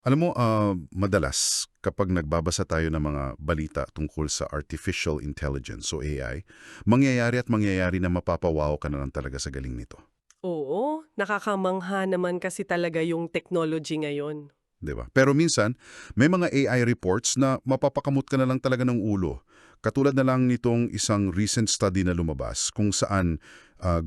Alam mo, madalas kapag nagbabasa tayo ng mga balita tungkol sa artificial intelligence o AI, mangyayari na mapapawaw ka na lang talaga sa galing nito. Oo, nakakamangha naman kasi talaga yung technology ngayon. 'Di ba? Pero minsan, may mga AI reports na mapapakamot ka na lang talaga ng ulo. Katulad na lang nitong isang recent study na lumabas kung saan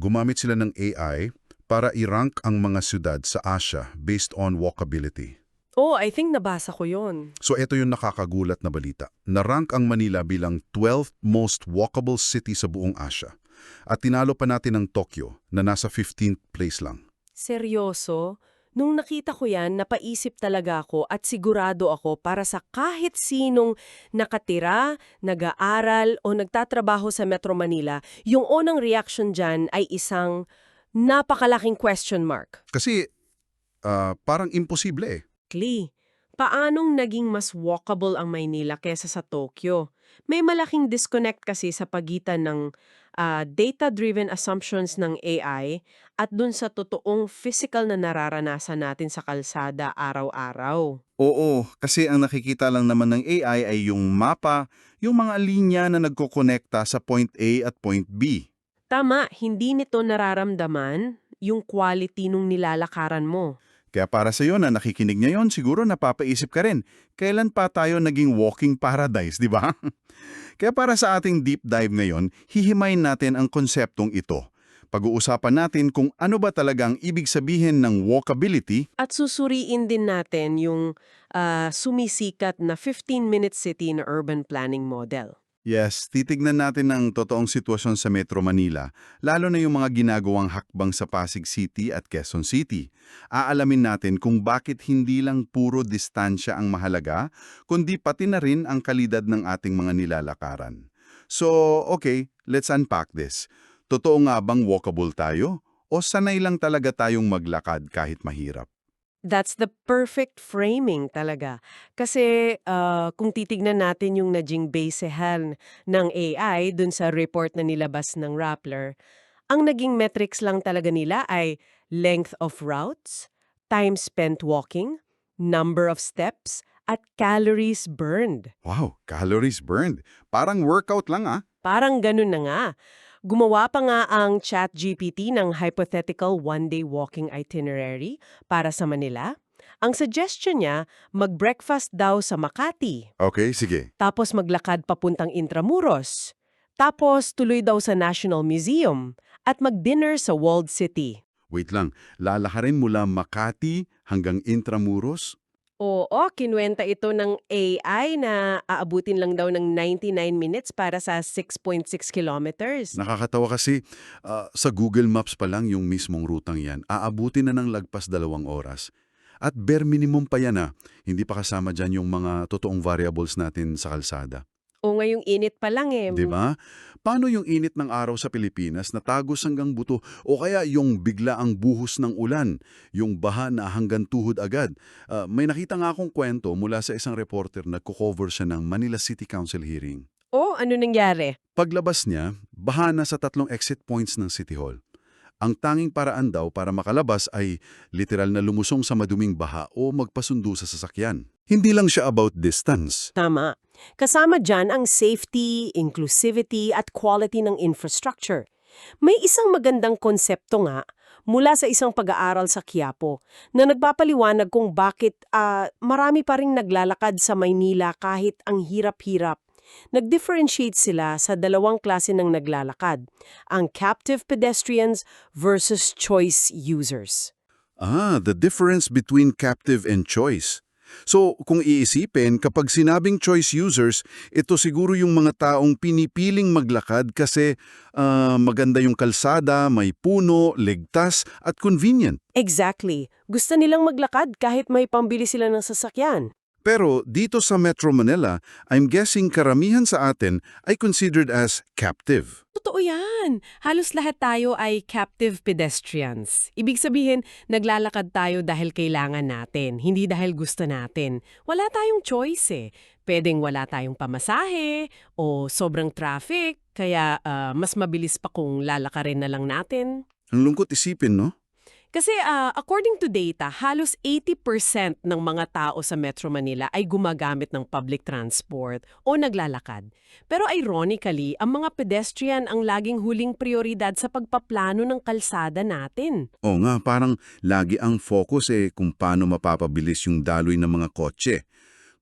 gumamit sila ng AI para i-rank ang mga syudad sa Asia based on walkability. Oh, I think nabasa ko yon. So ito yung nakakagulat na balita. Na-rank ang Manila bilang 12th most walkable city sa buong Asia. At tinalo pa natin ang Tokyo na nasa 15th place lang. Seryoso? Nung nakita ko yan, napaisip talaga ako at sigurado ako para sa kahit sinong nakatira, nag-aaral o nagtatrabaho sa Metro Manila, yung unang reaction dyan ay isang napakalaking question mark. Kasi parang imposible eh. Lee, paanong naging mas walkable ang Maynila kesa sa Tokyo? May malaking disconnect kasi sa pagitan ng data-driven assumptions ng AI at dun sa totoong physical na nararanasan natin sa kalsada araw-araw. Oo, kasi ang nakikita lang naman ng AI ay yung mapa, yung mga linya na nagkokonekta sa point A at point B. Tama, hindi nito nararamdaman yung quality nung nilalakaran mo. Kaya para sa iyo na nakikinig ngayon, siguro napapaisip ka rin, kailan pa tayo naging walking paradise, di ba? Kaya para sa ating deep dive ngayon, hihimayin natin ang konseptong ito. Pag-uusapan natin kung ano ba talaga ang ibig sabihin ng walkability. At susuriin din natin yung sumisikat na 15-minute city na urban planning model. Yes, titignan natin ang totoong sitwasyon sa Metro Manila, lalo na yung mga ginagawang hakbang sa Pasig City at Quezon City. Aalamin natin kung bakit hindi lang puro distansya ang mahalaga, kundi pati na rin ang kalidad ng ating mga nilalakaran. So, okay, let's unpack this. Totoo nga bang walkable tayo? O sanay lang talaga tayong maglakad kahit mahirap? That's the perfect framing talaga. Kasi kung titignan natin yung naging basehan ng AI dun sa report na nilabas ng Rappler, ang naging metrics lang talaga nila ay length of routes, time spent walking, number of steps, at calories burned. Wow, calories burned. Parang workout lang ah. Parang ganun na nga. Gumawa pa nga ang ChatGPT ng hypothetical one-day walking itinerary para sa Manila. Ang suggestion niya, mag-breakfast daw sa Makati, Okay, sige. tapos maglakad papuntang Intramuros, tapos tuloy daw sa National Museum, at mag-dinner sa Walled City. Wait lang, lalakarin mula Makati hanggang Intramuros? Oo, kinuwenta ito ng AI na aabutin lang daw ng 99 minutes para sa 6.6 kilometers. Nakakatawa kasi sa Google Maps pa lang yung mismong rutang yan, aabutin na ng lagpas 2 oras. At bare minimum pa yan hindi pa kasama dyan yung mga totoong variables natin sa kalsada. O ngayong init pa lang eh. 'Di ba? Paano yung init ng araw sa Pilipinas na tagos hanggang buto o kaya yung bigla ang buhos ng ulan, yung baha na hanggang tuhod agad? May nakita nga akong kwento mula sa isang reporter na nagko-cover siya ng Manila City Council hearing. Oh, ano nangyari? Paglabas niya, baha na sa 3 exit points ng City Hall. Ang tanging paraan daw para makalabas ay literal na lumusong sa maduming baha o magpasundo sa sasakyan. Hindi lang siya about distance. Tama. Kasama dyan ang safety, inclusivity at quality ng infrastructure. May isang magandang konsepto nga mula sa isang pag-aaral sa Quiapo na nagpapaliwanag kung bakit marami pa ring naglalakad sa Maynila kahit ang hirap-hirap. Nag-differentiate sila sa dalawang klase ng naglalakad, ang captive pedestrians versus choice users. The difference between captive and choice. So, kung iisipin, kapag sinabing choice users, ito siguro yung mga taong pinipiling maglakad kasi maganda yung kalsada, may puno, ligtas, at convenient. Exactly. Gusto nilang maglakad kahit may pambili sila ng sasakyan. Pero dito sa Metro Manila, I'm guessing karamihan sa atin ay considered as captive. Totoo yan. Halos lahat tayo ay captive pedestrians. Ibig sabihin, naglalakad tayo dahil kailangan natin, hindi dahil gusto natin. Wala tayong choice eh. Pwedeng wala tayong pamasahe o sobrang traffic, kaya mas mabilis pa kung lalakarin na lang natin. Ang lungkot isipin, no? Kasi according to data, halos 80% ng mga tao sa Metro Manila ay gumagamit ng public transport o naglalakad. Pero ironically, ang mga pedestrian ang laging huling prioridad sa pagpaplano ng kalsada natin. O nga, parang lagi ang focus kung paano mapapabilis yung daloy ng mga kotse.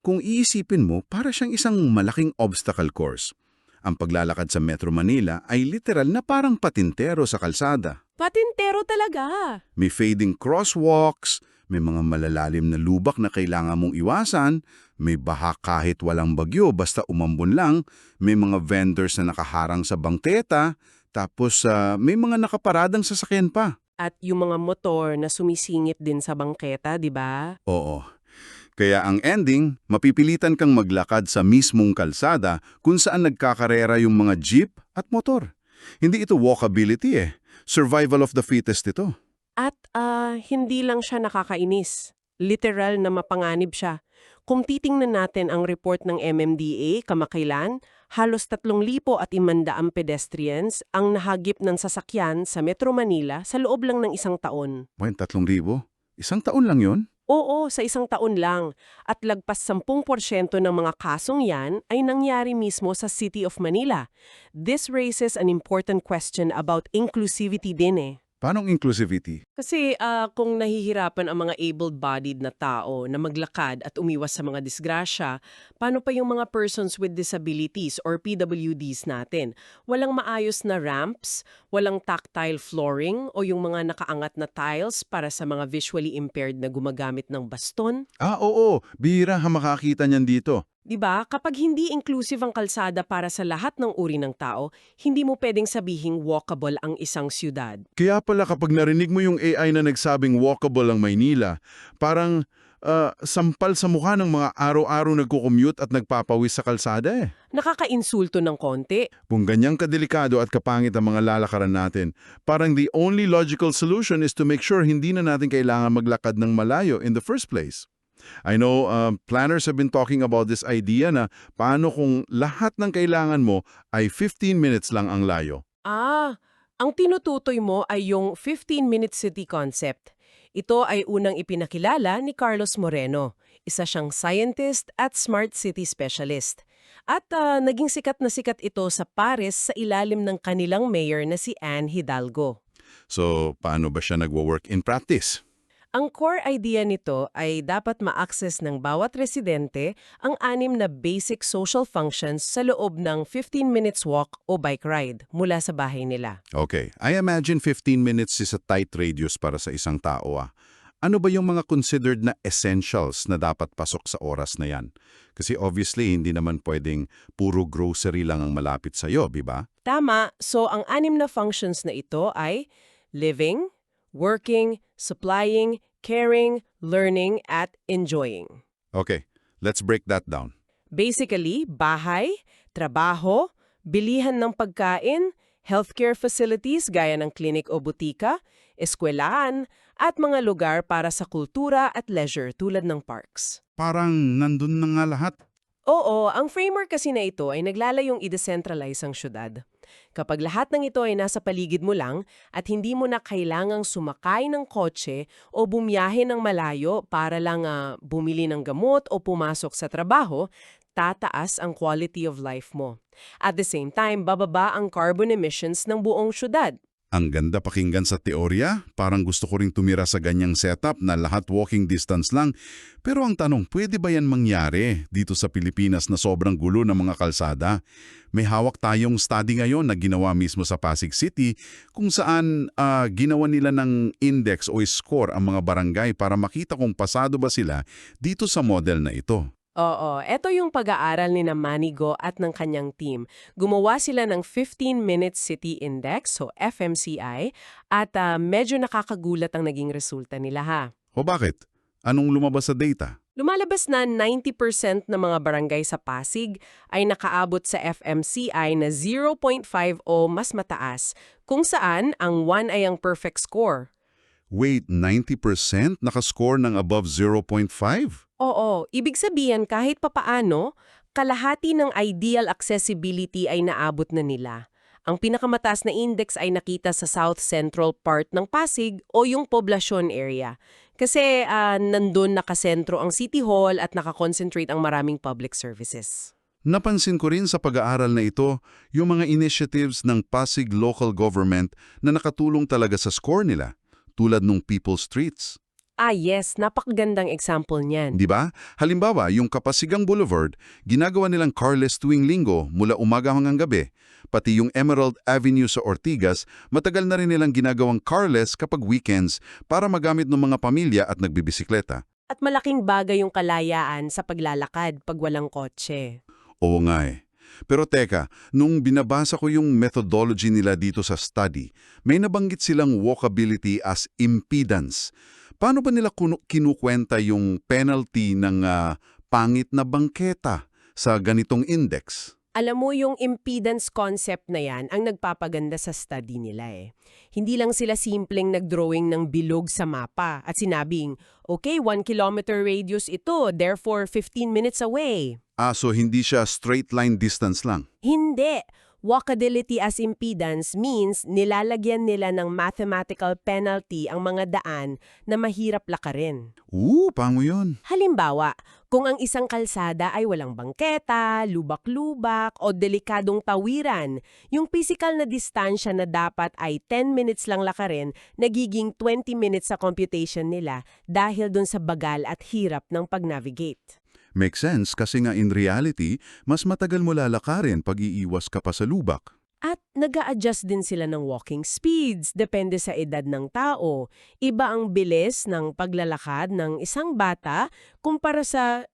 Kung iisipin mo, para siyang isang malaking obstacle course. Ang paglalakad sa Metro Manila ay literal na parang patintero sa kalsada. Patintero talaga. May fading crosswalks, may mga malalalim na lubak na kailangan mong iwasan, may baha kahit walang bagyo basta umambon lang, may mga vendors na nakaharang sa bangketa, tapos may mga nakaparadang sasakyan pa. At yung mga motor na sumisingit din sa bangketa, di ba? Oo. Kaya ang ending, mapipilitan kang maglakad sa mismong kalsada kung saan nagkakarera yung mga jeep at motor. Hindi ito walkability Survival of the fittest ito. At hindi lang siya nakakainis. Literal na mapanganib siya. Kung titingnan natin ang report ng MMDA kamakailan, halos 3,500 pedestrians ang nahagip ng sasakyan sa Metro Manila sa loob lang ng isang taon. Buwan, 3,000? Isang taon lang yon? Oo, sa isang taon lang. At lagpas 10% ng mga kasong yan ay nangyari mismo sa City of Manila. This raises an important question about inclusivity din Paanong inclusivity? Kasi kung nahihirapan ang mga able-bodied na tao na maglakad at umiwas sa mga disgrasya, paano pa yung mga persons with disabilities or PWDs natin? Walang maayos na ramps, walang tactile flooring o yung mga nakaangat na tiles para sa mga visually impaired na gumagamit ng baston? Oo, bihira ha makakita niyan dito. 'Di ba? Kapag hindi inclusive ang kalsada para sa lahat ng uri ng tao, hindi mo pwedeng sabihing walkable ang isang siyudad. Kaya pala kapag narinig mo yung AI na nagsabing walkable ang Maynila, parang sampal sa mukha ng mga araw-araw nagko-commute at nagpapawis sa kalsada Nakakainsulto ng konti. Kung ganyang kadelikado at kapangit ang mga lalakaran natin, parang the only logical solution is to make sure hindi na natin kailangan maglakad ng malayo in the first place. I know planners have been talking about this idea na paano kung lahat ng kailangan mo ay 15 minutes lang ang layo. Ang tinututoy mo ay yung 15-minute city concept. Ito ay unang ipinakilala ni Carlos Moreno, isa siyang scientist at smart city specialist. At naging sikat na sikat ito sa Paris sa ilalim ng kanilang mayor na si Anne Hidalgo. So, paano ba siya nagwo-work in practice? Ang core idea nito ay dapat ma-access ng bawat residente ang 6 na basic social functions sa loob ng 15 minutes walk o bike ride mula sa bahay nila. Okay, I imagine 15 minutes is a tight radius para sa isang tao. Ano ba yung mga considered na essentials na dapat pasok sa oras na yan? Kasi obviously, hindi naman pwedeng puro grocery lang ang malapit sa'yo, di ba? Tama, so ang 6 na functions na ito ay living, working, supplying, caring, learning, at enjoying. Okay, let's break that down. Basically, bahay, trabaho, bilihan ng pagkain, healthcare facilities gaya ng klinik o butika, eskwelahan, at mga lugar para sa kultura at leisure tulad ng parks. Parang nandun na nga lahat. Oo, ang framework kasi na ito ay naglalayong i-decentralize ang syudad. Kapag lahat ng ito ay nasa paligid mo lang at hindi mo na kailangang sumakay ng kotse o bumiyahe ng malayo para lang bumili ng gamot o pumasok sa trabaho, tataas ang quality of life mo. At the same time, bababa ang carbon emissions ng buong syudad. Ang ganda pakinggan sa teorya, parang gusto ko ring tumira sa ganyang setup na lahat walking distance lang. Pero ang tanong, pwede ba yan mangyari dito sa Pilipinas na sobrang gulo ng mga kalsada? May hawak tayong study ngayon na ginawa mismo sa Pasig City kung saan ginawa nila ng index o score ang mga barangay para makita kung pasado ba sila dito sa model na ito. Oo, ito yung pag-aaral ni na Manigo at ng kanyang team. Gumawa sila ng 15-minute city index, so FMCI, at medyo nakakagulat ang naging resulta nila ha. O bakit? Anong lumabas sa data? Lumalabas na 90% ng mga barangay sa Pasig ay nakaabot sa FMCI na 0.5 o mas mataas, kung saan ang 1 ay ang perfect score. Wait, 90% nakascore ng above 0.5? Oo, ibig sabihin kahit papaano, kalahati ng ideal accessibility ay naabot na nila. Ang pinakamataas na index ay nakita sa South Central part ng Pasig o yung poblasyon area. Kasi nandun nakasentro ang City Hall at nakakonsentrate ang maraming public services. Napansin ko rin sa pag-aaral na ito yung mga initiatives ng Pasig Local Government na nakatulong talaga sa score nila, tulad ng People Streets. Yes, napakagandang example niyan. Di ba? Halimbawa, yung Kapasigang Boulevard, ginagawa nilang carless tuwing linggo mula umaga hanggang gabi. Pati yung Emerald Avenue sa Ortigas, matagal na rin nilang ginagawang carless kapag weekends para magamit ng mga pamilya at nagbibisikleta. At malaking bagay yung kalayaan sa paglalakad pag walang kotse. Oo nga eh. Pero teka, nung binabasa ko yung methodology nila dito sa study, may nabanggit silang walkability as impedance. Paano ba nila kinukwenta yung penalty ng pangit na bangketa sa ganitong index? Alam mo, yung impedance concept na yan ang nagpapaganda sa study nila eh. Hindi lang sila simpleng nagdrawing ng bilog sa mapa at sinabing, okay, 1 kilometer radius ito, therefore 15 minutes away. So hindi siya straight line distance lang. Hindi. Walkability as impedance means nilalagyan nila ng mathematical penalty ang mga daan na mahirap lakarin. Paano yun? Halimbawa, kung ang isang kalsada ay walang bangketa, lubak-lubak o delikadong tawiran, yung physical na distansya na dapat ay 10 minutes lang lakarin, nagiging 20 minutes sa computation nila dahil dun sa bagal at hirap ng pag-navigate. Makes sense kasi nga in reality, mas matagal mo lalakarin pag iiwas ka pa sa lubak. At nag-a-adjust din sila ng walking speeds, depende sa edad ng tao. Iba ang bilis ng paglalakad ng isang bata kumpara sa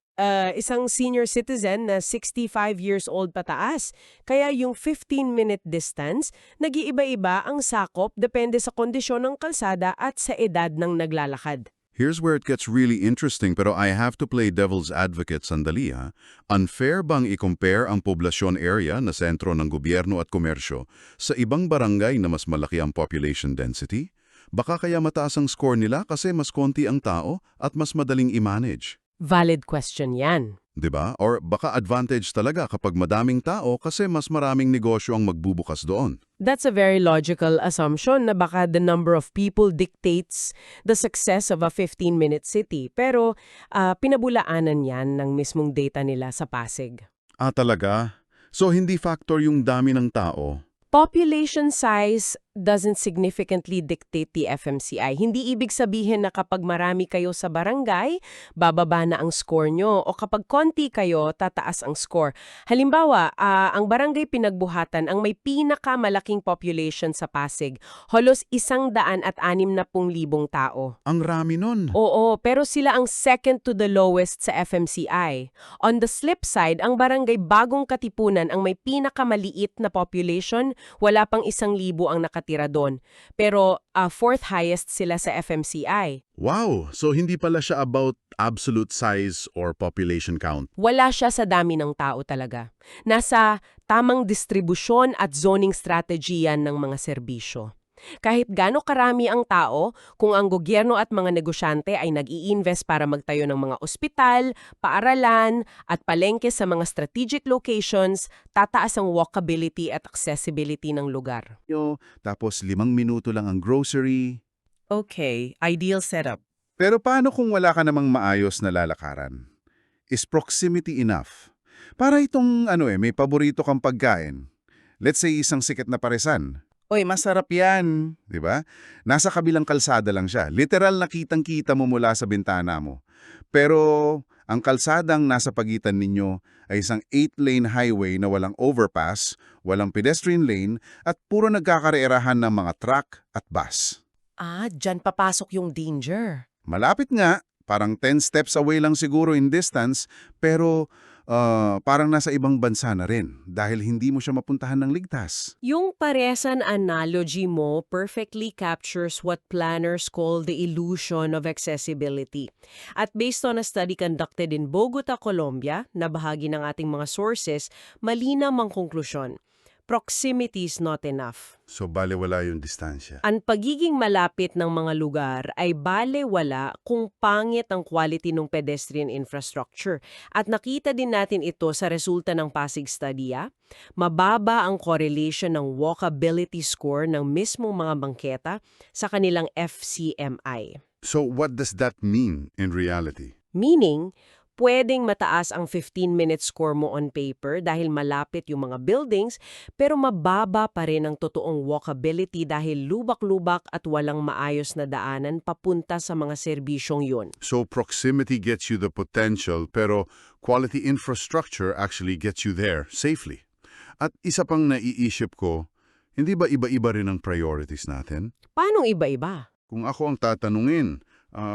isang senior citizen na 65 years old pataas. Kaya yung 15-minute distance, nag-iiba-iba ang sakop depende sa kondisyon ng kalsada at sa edad ng naglalakad. Here's where it gets really interesting pero I have to play devil's advocate sandali ha. Unfair bang i-compare ang poblasyon area na sentro ng gobyerno at komersyo sa ibang barangay na mas malaki ang population density? Baka kaya mataas ang score nila kasi mas konti ang tao at mas madaling i-manage. Valid question yan. 'Di ba? Or baka advantage talaga kapag madaming tao kasi mas maraming negosyo ang magbubukas doon. That's a very logical assumption na baka the number of people dictates the success of a 15-minute city. Pero pinabulaanan yan ng mismong data nila sa Pasig. Talaga? So hindi factor yung dami ng tao? Population size doesn't significantly dictate the FMCI. Hindi ibig sabihin na kapag marami kayo sa barangay, bababa na ang score nyo o kapag konti kayo, tataas ang score. Halimbawa, ang barangay Pinagbuhatan ang may pinakamalaking population sa Pasig, halos 160,000 tao. Ang rami nun. Oo, pero sila ang second to the lowest sa FMCI. On the flip side, ang barangay Bagong Katipunan ang may pinakamaliit na population, wala pang 1,000 ang nakatira doon. Pero fourth highest sila sa FMCI. Wow! So hindi pala siya about absolute size or population count. Wala siya sa dami ng tao talaga. Nasa tamang distribusyon at zoning strategy yan ng mga serbisyo. Kahit gaano karami ang tao, kung ang gobyerno at mga negosyante ay nag-i-invest para magtayo ng mga ospital, paaralan, at palengke sa mga strategic locations, tataas ang walkability at accessibility ng lugar. Tapos 5 minuto lang ang grocery. Okay, ideal setup. Pero paano kung wala ka namang maayos na lalakaran? Is proximity enough? Para itong may paborito kang pagkain. Let's say isang sikat na paresan. Oy, masarap yan. Diba? Nasa kabilang kalsada lang siya. Literal na kitang-kita mo mula sa bintana mo. Pero ang kalsadang nasa pagitan ninyo ay isang 8-lane highway na walang overpass, walang pedestrian lane, at puro nagkakareerahan ng mga truck at bus. Dyan papasok yung danger. Malapit nga, parang 10 steps away lang siguro in distance, pero parang nasa ibang bansa na rin dahil hindi mo siya mapuntahan ng ligtas. Yung paresan analogy mo perfectly captures what planners call the illusion of accessibility. At based on a study conducted in Bogota, Colombia, na bahagi ng ating mga sources, malinaw ang konklusyon. proximity is not enough. So balewala yung distansya. Ang pagiging malapit ng mga lugar ay balewala kung pangit ang quality ng pedestrian infrastructure. At nakita din natin ito sa resulta ng Pasig Study. Mababa ang correlation ng walkability score ng mismong mga bangketa sa kanilang FCMI. So what does that mean in reality? Meaning, pwedeng mataas ang 15-minute score mo on paper dahil malapit yung mga buildings, pero mababa pa rin ang totoong walkability dahil lubak-lubak at walang maayos na daanan papunta sa mga serbisyong yun. So proximity gets you the potential, pero quality infrastructure actually gets you there safely. At isa pang naiisip ko, hindi ba iba-iba rin ang priorities natin? Paano iba-iba? Kung ako ang tatanungin,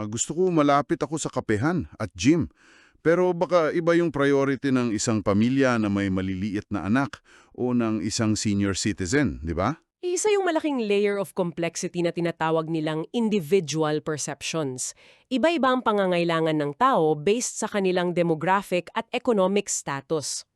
gusto ko malapit ako sa kapehan at gym. Pero baka iba yung priority ng isang pamilya na may maliliit na anak o ng isang senior citizen, di ba? Isa yung malaking layer of complexity na tinatawag nilang individual perceptions. Iba-iba ang pangangailangan ng tao based sa kanilang demographic at economic status.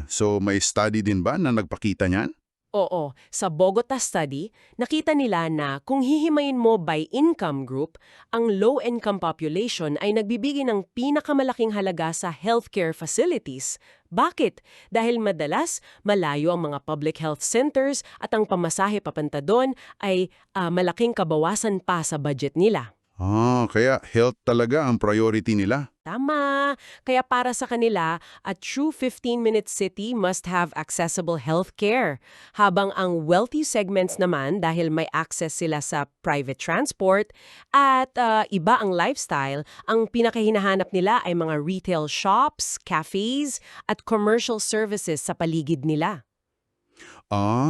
So may study din ba na nagpakita niyan? Oo, sa Bogota study, nakita nila na kung hihimayin mo by income group, ang low-income population ay nagbibigay ng pinakamalaking halaga sa healthcare facilities. Bakit? Dahil madalas, malayo ang mga public health centers at ang pamasahe papunta doon ay malaking kabawasan pa sa budget nila. Kaya health talaga ang priority nila. Tama. Kaya para sa kanila, a true 15-minute city must have accessible healthcare. Habang ang wealthy segments naman dahil may access sila sa private transport at iba ang lifestyle, ang pinakahinahanap nila ay mga retail shops, cafes at commercial services sa paligid nila.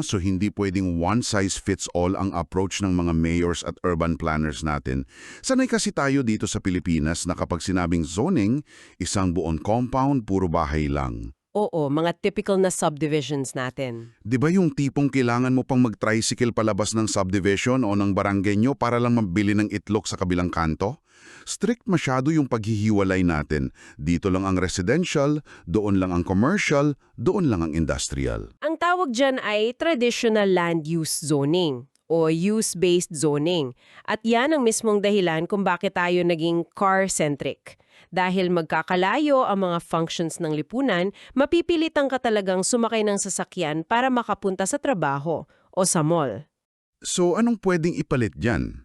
So hindi pwedeng one-size-fits-all ang approach ng mga mayors at urban planners natin. Sanay kasi tayo dito sa Pilipinas na kapag sinabing zoning, isang buong compound, puro bahay lang. Oo, mga typical na subdivisions natin. Di ba yung tipong kailangan mo pang mag-tricycle palabas ng subdivision o ng barangay nyo para lang mabili ng itlog sa kabilang kanto? Strict masyado yung paghihiwalay natin. Dito lang ang residential, doon lang ang commercial, doon lang ang industrial. Ang tawag dyan ay traditional land use zoning o use-based zoning. At yan ang mismong dahilan kung bakit tayo naging car-centric. Dahil magkakalayo ang mga functions ng lipunan, mapipilitan ka talagang sumakay ng sasakyan para makapunta sa trabaho o sa mall. So anong pwedeng ipalit dyan?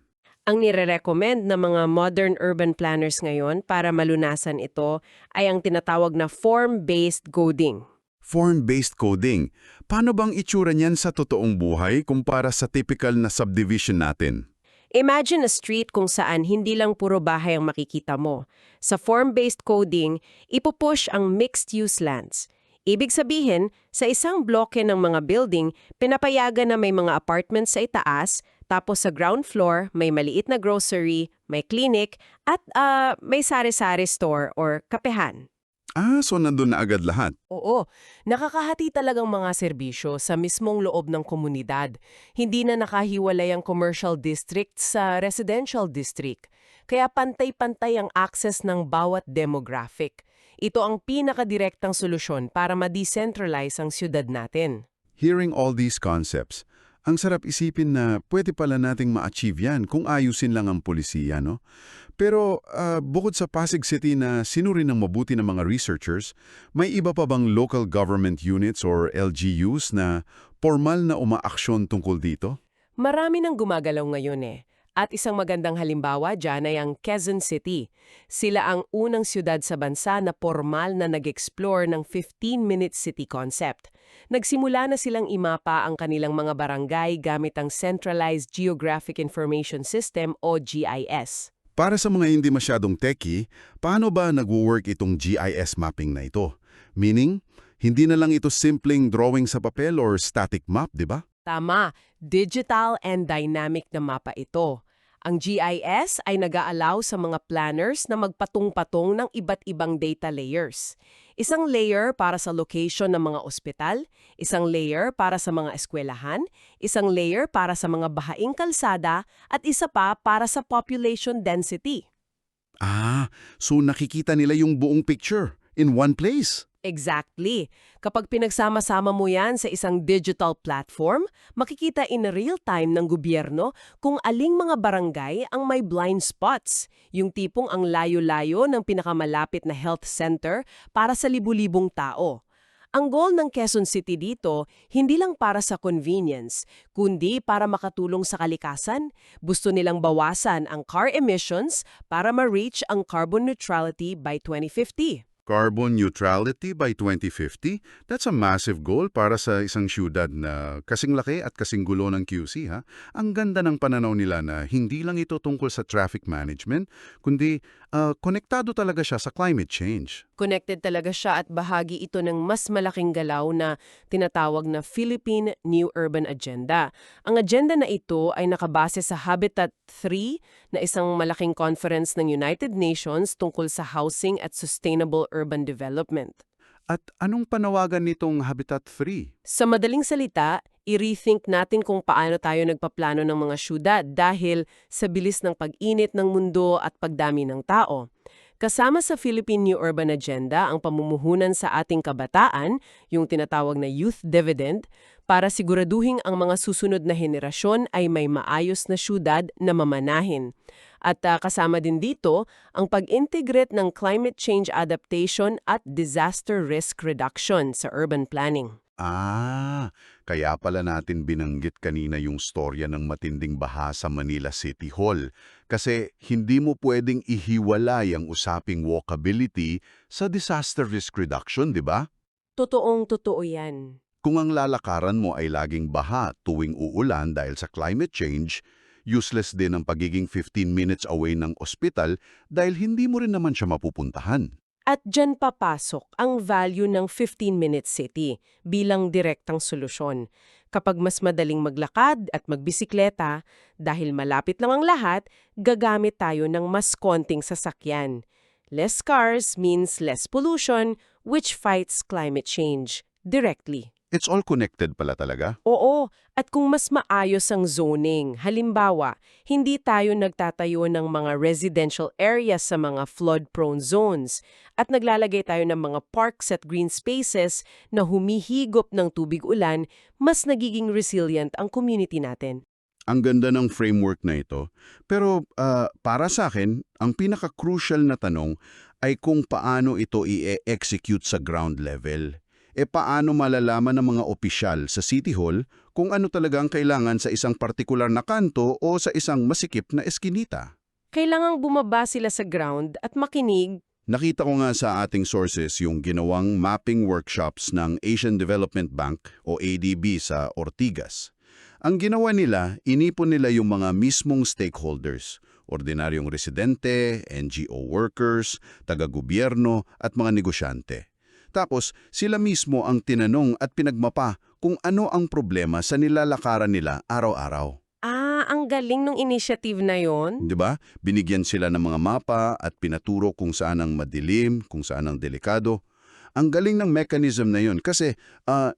Ang nire-recommend ng mga modern urban planners ngayon para malunasan ito ay ang tinatawag na form-based coding. Form-based coding. Paano bang itsura niyan sa totoong buhay kumpara sa typical na subdivision natin? Imagine a street kung saan hindi lang puro bahay ang makikita mo. Sa form-based coding, ipupush ang mixed-use lands. Ibig sabihin, sa isang bloke ng mga building, pinapayagan na may mga apartments sa itaas, tapos sa ground floor, may maliit na grocery, may clinic, at may sari-sari store or kapehan. So nandun na agad lahat. Oo, nakakahati talagang mga serbisyo sa mismong loob ng komunidad. Hindi na nakahiwalay ang commercial district sa residential district. Kaya pantay-pantay ang access ng bawat demographic. Ito ang pinakadirektang solusyon para ma-decentralize ang syudad natin. Hearing all these concepts, ang sarap isipin na pwede pala nating ma-achieve yan kung ayusin lang ang polisiya, no? Pero bukod sa Pasig City na sinuri ng mabuti ng mga researchers, may iba pa bang local government units or LGUs na formal na umaaksyon tungkol dito? Marami nang gumagalaw ngayon eh. At isang magandang halimbawa dyan ay ang Quezon City. Sila ang unang siyudad sa bansa na formal na nag-explore ng 15-minute city concept. Nagsimula na silang imapa ang kanilang mga barangay gamit ang Centralized Geographic Information System o GIS. Para sa mga hindi masyadong techie, paano ba nagwo-work itong GIS mapping na ito? Meaning, hindi na lang ito simpleng drawing sa papel or static map, di ba? Tama, digital and dynamic na mapa ito. Ang GIS ay nag-aalaw sa mga planners na magpatong-patong ng iba't ibang data layers. Isang layer para sa location ng mga ospital, isang layer para sa mga eskwelahan, isang layer para sa mga bahaing kalsada, at isa pa para sa population density. So nakikita nila yung buong picture in one place. Exactly. Kapag pinagsama-sama mo yan sa isang digital platform, makikita in real time ng gobyerno kung aling mga barangay ang may blind spots, yung tipong ang layo-layo ng pinakamalapit na health center para sa libu-libong tao. Ang goal ng Quezon City dito, hindi lang para sa convenience, kundi para makatulong sa kalikasan. Gusto nilang bawasan ang car emissions para ma-reach ang carbon neutrality by 2050. Carbon neutrality by 2050? That's a massive goal para sa isang syudad na kasing laki at kasing gulo ng QC, ha? Ang ganda ng pananaw nila na hindi lang ito tungkol sa traffic management, kundi konektado talaga siya sa climate change. Connected talaga siya at bahagi ito ng mas malaking galaw na tinatawag na Philippine New Urban Agenda. Ang agenda na ito ay nakabase sa Habitat 3 na isang malaking conference ng United Nations tungkol sa housing at sustainable urban development. At anong panawagan nitong Habitat 3? Sa madaling salita, i-rethink natin kung paano tayo nagpaplano ng mga syudad dahil sa bilis ng pag-init ng mundo at pagdami ng tao. Kasama sa Philippine New Urban Agenda ang pamumuhunan sa ating kabataan, yung tinatawag na youth dividend, para siguraduhin ang mga susunod na henerasyon ay may maayos na syudad na mamanahin. At kasama din dito ang pag-integrate ng climate change adaptation at disaster risk reduction sa urban planning. Kaya pala natin binanggit kanina yung storya ng matinding baha sa Manila City Hall. Kasi hindi mo pwedeng ihiwalay ang usaping walkability sa disaster risk reduction, di ba? Totoong-totoo yan. Kung ang lalakaran mo ay laging baha tuwing uulan dahil sa climate change, useless din ang pagiging 15 minutes away ng ospital dahil hindi mo rin naman siya mapupuntahan. At dyan papasok ang value ng 15-minute city bilang direktang solusyon. Kapag mas madaling maglakad at magbisikleta, dahil malapit lang ang lahat, gagamit tayo ng mas konting sasakyan. Less cars means less pollution, which fights climate change directly. It's all connected pala talaga. Oo, at kung mas maayos ang zoning, halimbawa, hindi tayo nagtatayo ng mga residential areas sa mga flood-prone zones at naglalagay tayo ng mga parks at green spaces na humihigop ng tubig ulan, mas nagiging resilient ang community natin. Ang ganda ng framework na ito. Pero para sa akin, ang pinaka-crucial na tanong ay kung paano ito i-execute sa ground level. Paano malalaman ng mga opisyal sa City Hall kung ano talaga ang kailangan sa isang partikular na kanto o sa isang masikip na eskinita? Kailangang bumaba sila sa ground at makinig. Nakita ko nga sa ating sources yung ginawang mapping workshops ng Asian Development Bank o ADB sa Ortigas. Ang ginawa nila, inipon nila yung mga mismong stakeholders, ordinaryong residente, NGO workers, taga-gobyerno at mga negosyante. Tapos, sila mismo ang tinanong at pinagmapa kung ano ang problema sa nilalakaran nila araw-araw. Ang galing ng initiative na yon. 'Di ba? Binigyan sila ng mga mapa at pinaturo kung saan ang madilim, kung saan ang delikado. Ang galing ng mechanism na yon kasi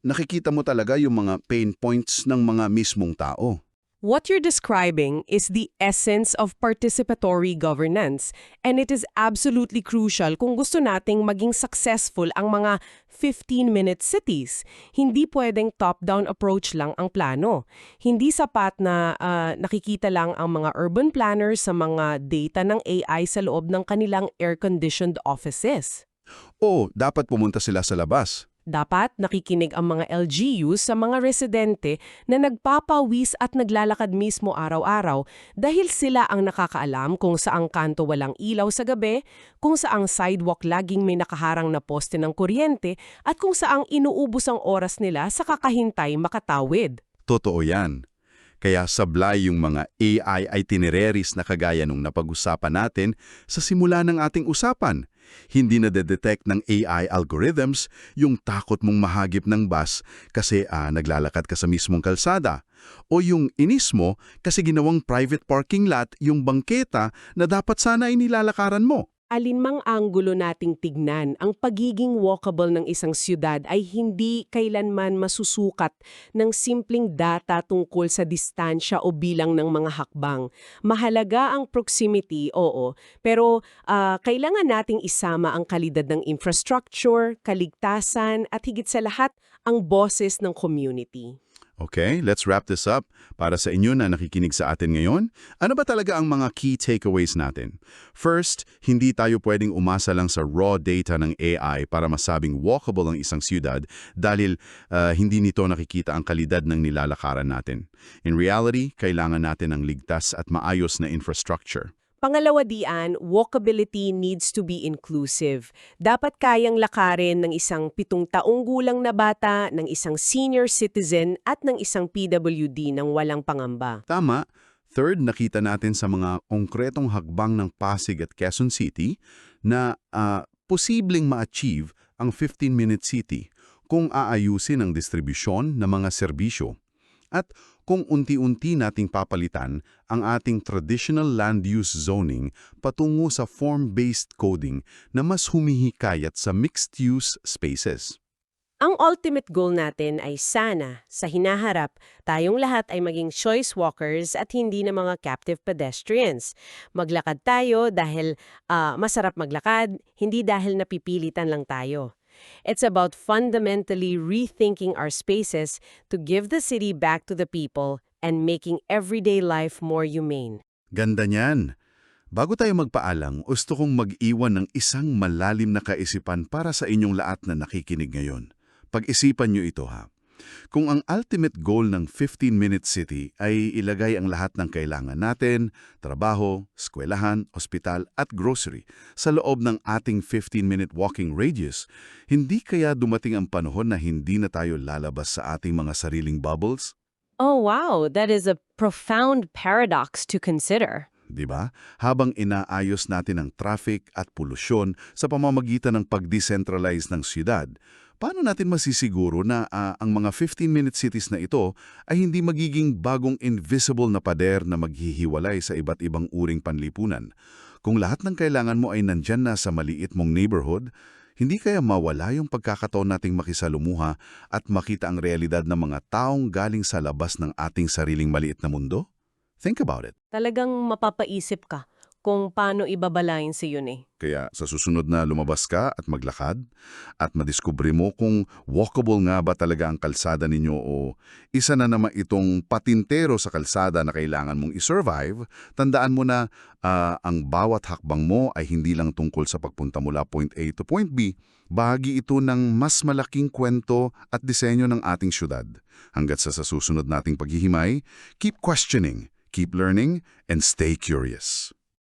nakikita mo talaga yung mga pain points ng mga mismong tao. What you're describing is the essence of participatory governance, and it is absolutely crucial kung gusto nating maging successful ang mga 15-minute cities. Hindi pwedeng top-down approach lang ang plano. Hindi sapat na nakikita lang ang mga urban planners sa mga data ng AI sa loob ng kanilang air-conditioned offices. O dapat pumunta sila sa labas. Dapat nakikinig ang mga LGUs sa mga residente na nagpapawis at naglalakad mismo araw-araw dahil sila ang nakakaalam kung saang kanto walang ilaw sa gabi, kung saang sidewalk laging may nakaharang na poste ng kuryente at kung saang inuubos ang oras nila sa kakahintay makatawid. Totoo yan. Kaya sablay yung mga AI itineraries na kagaya nung napag-usapan natin sa simula ng ating usapan. Hindi na detect ng AI algorithms yung takot mong mahagip ng bus kasi naglalakad ka sa mismong kalsada. O yung inis mo kasi ginawang private parking lot yung bangketa na dapat sana ay nilalakaran mo. alinmang anggulo nating tignan, ang pagiging walkable ng isang syudad ay hindi kailanman masusukat ng simpleng data tungkol sa distansya o bilang ng mga hakbang. Mahalaga ang proximity, oo, pero kailangan nating isama ang kalidad ng infrastructure, kaligtasan, at higit sa lahat, ang boses ng community. Okay, let's wrap this up. Para sa inyo na nakikinig sa atin ngayon, ano ba talaga ang mga key takeaways natin? First, hindi tayo pwedeng umasa lang sa raw data ng AI para masabing walkable ang isang siyudad dahil hindi nito nakikita ang kalidad ng nilalakaran natin. In reality, kailangan natin ng ligtas at maayos na infrastructure. Pangalawa diyan, walkability needs to be inclusive. Dapat kayang lakarin ng isang 7 taong gulang na bata, ng isang senior citizen at ng isang PWD ng walang pangamba. Tama. Third, nakita natin sa mga konkretong hakbang ng Pasig at Quezon City na posibleng ma-achieve ang 15-minute city kung aayusin ang distribusyon ng mga serbisyo. At kung unti-unti nating papalitan ang ating traditional land use zoning patungo sa form-based coding na mas humihikayat sa mixed-use spaces. Ang ultimate goal natin ay sana, sa hinaharap, tayong lahat ay maging choice walkers at hindi na mga captive pedestrians. Maglakad tayo dahil masarap maglakad, hindi dahil napipilitan lang tayo. It's about fundamentally rethinking our spaces to give the city back to the people and making everyday life more humane. Ganda niyan! Bago tayo magpaalam, gusto kong mag-iwan ng isang malalim na kaisipan para sa inyong lahat na nakikinig ngayon. Pag-isipan niyo ito ha. Kung ang ultimate goal ng 15-minute city ay ilagay ang lahat ng kailangan natin, trabaho, eskwelahan, ospital at grocery sa loob ng ating 15-minute walking radius, hindi kaya dumating ang panahon na hindi na tayo lalabas sa ating mga sariling bubbles? Oh wow, that is a profound paradox to consider. Diba? Habang inaayos natin ang traffic at polusyon sa pamamagitan ng pag-decentralize ng siyudad, paano natin masisiguro na ang mga 15-minute cities na ito ay hindi magiging bagong invisible na pader na maghihiwalay sa iba't ibang uring panlipunan? Kung lahat ng kailangan mo ay nandyan na sa maliit mong neighborhood, hindi kaya mawala yung pagkakataon nating makisalumuha at makita ang realidad ng mga taong galing sa labas ng ating sariling maliit na mundo? Think about it. Talagang mapapaisip ka kung paano ibabalayin si yun eh. Kaya sa susunod na lumabas ka at maglakad at madiskubre mo kung walkable nga ba talaga ang kalsada ninyo o isa na naman itong patintero sa kalsada na kailangan mong i-survive, tandaan mo na ang bawat hakbang mo ay hindi lang tungkol sa pagpunta mula point A to point B, bahagi ito ng mas malaking kwento at disenyo ng ating syudad. Hanggat sa susunod nating paghihimay, keep questioning, keep learning, and stay curious.